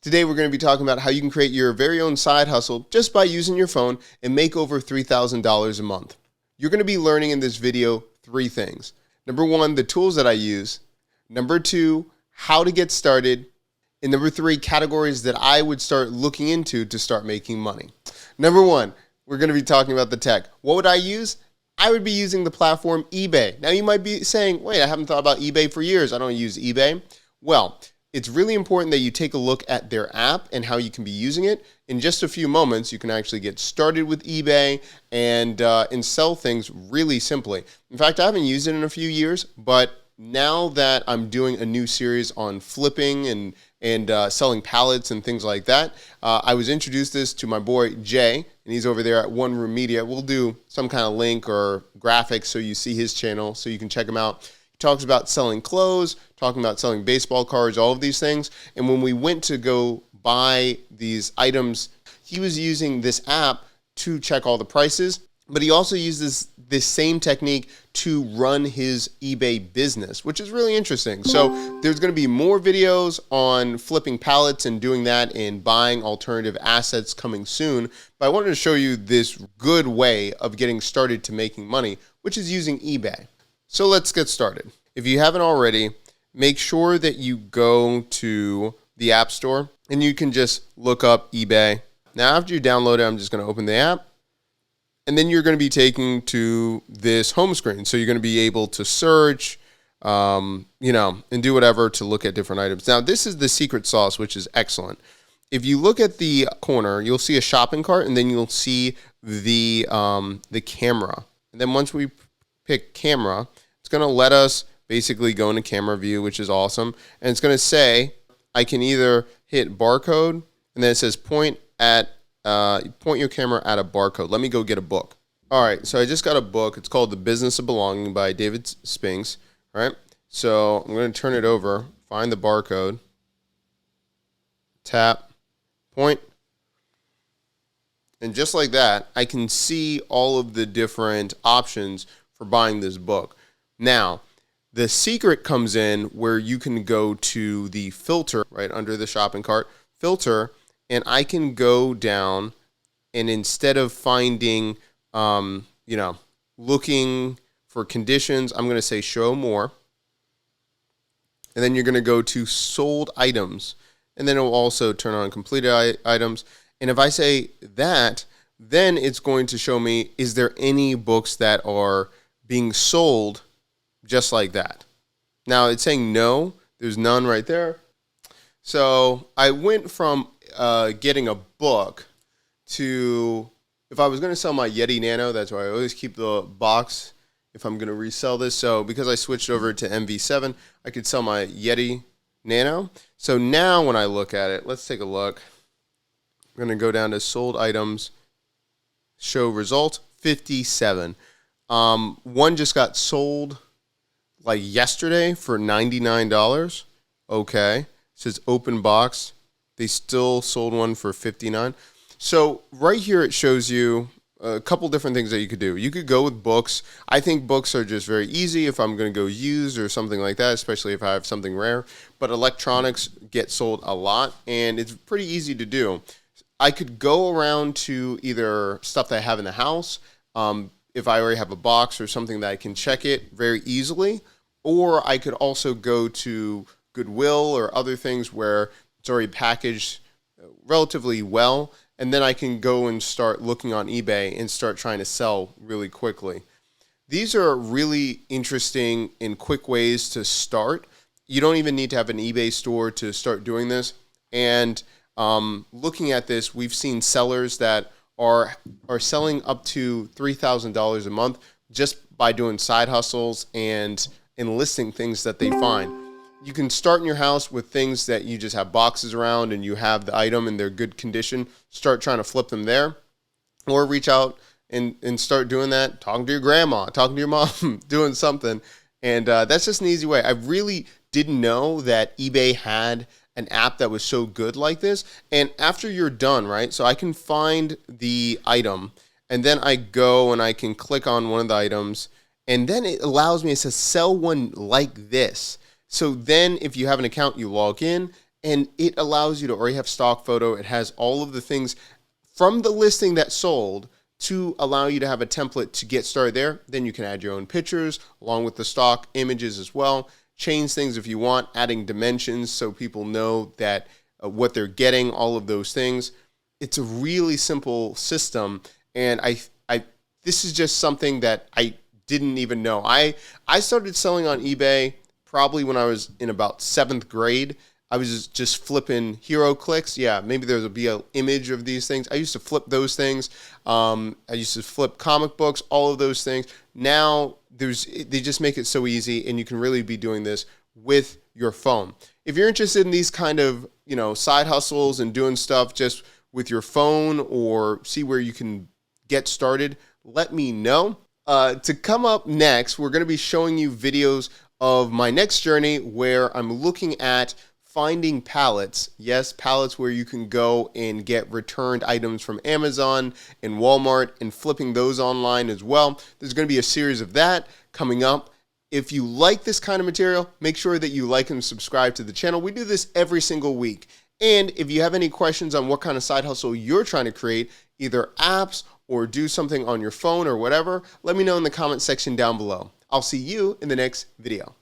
Today we're going to be talking about how you can create your very own side hustle just by using your phone and make over $3,000 a month. You're going to be learning in this video 3 things. Number 1, the tools that I use. Number 2, how to get started. And number 3, categories that I would start looking into to start making money. Number 1, we're going to be talking about the tech. What would I use? I would be using the platform eBay. Now you might be saying, wait, I haven't thought about eBay for years. I don't use eBay. Well, it's really important that you take a look at their app and how you can be using it. In just a few moments, you can actually get started with eBay and sell things really simply. In fact, I haven't used it in a few years, but now that I'm doing a new series on flipping and selling pallets and things like that, I was introduced this to my boy Jay, and he's over there at One Room Media. We'll do some kind of link or graphics so you see his channel so you can check him out. He talks about selling clothes, talking about selling baseball cards, all of these things. And when we went to go buy these items, he was using this app to check all the prices, but he also uses this same technique to run his eBay business, which is really interesting. So there's going to be more videos on flipping pallets and doing that and buying alternative assets coming soon. But I wanted to show you this good way of getting started to making money, which is using eBay. So let's get started. If you haven't already, make sure that you go to the App Store and you can just look up eBay. Now, after you download it, I'm just going to open the app. And then you're going to be taken to this home screen. So you're going to be able to search, and do whatever to look at different items. Now, this is the secret sauce, which is excellent. If you look at the corner, you'll see a shopping cart, and then you'll see the camera. And then once we pick camera, it's going to let us basically go into camera view, which is awesome. And it's going to say, I can either hit barcode, and then it says point your camera at a barcode. Let me go get a book. All right, so I just got a book. It's called The Business of Belonging by David Spinks. All right, so I'm going to turn it over, find the barcode, tap, point, and just like that, I can see all of the different options for buying this book. Now, the secret comes in where you can go to the filter right under the shopping cart, filter, and I can go down and instead of finding, looking for conditions, I'm going to say show more. And then you're going to go to sold items. And then it will also turn on completed items. And if I say that, then it's going to show me, is there any books that are being sold just like that? Now it's saying no, there's none right there. So I went from getting a book to, if I was going to sell my Yeti Nano, that's why I always keep the box if I'm going to resell this. So because I switched over to MV7, I could sell my Yeti Nano. So now when I look at it, let's take a look. I'm going to go down to sold items, show result, 57. One just got sold like yesterday for $99. Okay. It says open box. They still sold one for $59. So right here it shows you a couple different things that you could do. You could go with books. I think books are just very easy if I'm going to go used or something like that, especially if I have something rare. But electronics get sold a lot, and it's pretty easy to do. I could go around to either stuff that I have in the house, if I already have a box or something that I can check it very easily, or I could also go to Goodwill or other things where it's already packaged relatively well, and then I can go and start looking on eBay and start trying to sell really quickly. These are really interesting and quick ways to start. You don't even need to have an eBay store to start doing this. And looking at this, we've seen sellers that are selling up to $3,000 a month just by doing side hustles and listing things that they find. You can start in your house with things that you just have boxes around and you have the item and they're good condition. Start trying to flip them there, or reach out and start doing that, talking to your grandma, talking to your mom, doing something. And that's just an easy way. I really didn't know that eBay had an app that was so good like this. And after you're done, right, so I can find the item and then I go and I can click on one of the items, and then it allows me, it says sell one like this. So then if you have an account, you log in and it allows you to already have stock photo. It has all of the things from the listing that sold to allow you to have a template to get started there. Then you can add your own pictures along with the stock images as well. Change things if you want, adding dimensions so people know that what they're getting, all of those things. It's a really simple system, and this is just something that I didn't even know. I started selling on eBay probably when I was in about 7th grade. I was just flipping HeroClix. Yeah, maybe there'll be an image of these things. I used to flip those things. I used to flip comic books, all of those things. Now they just make it so easy, and you can really be doing this with your phone. If you're interested in these kind of, side hustles and doing stuff just with your phone, or see where you can get started, let me know. To come up next, we're going to be showing you videos of my next journey where I'm looking at finding pallets. Yes, pallets where you can go and get returned items from Amazon and Walmart and flipping those online as well. There's going to be a series of that coming up. If you like this kind of material, make sure that you like and subscribe to the channel. We do this every single week. And if you have any questions on what kind of side hustle you're trying to create, either apps or do something on your phone or whatever, let me know in the comment section down below. I'll see you in the next video.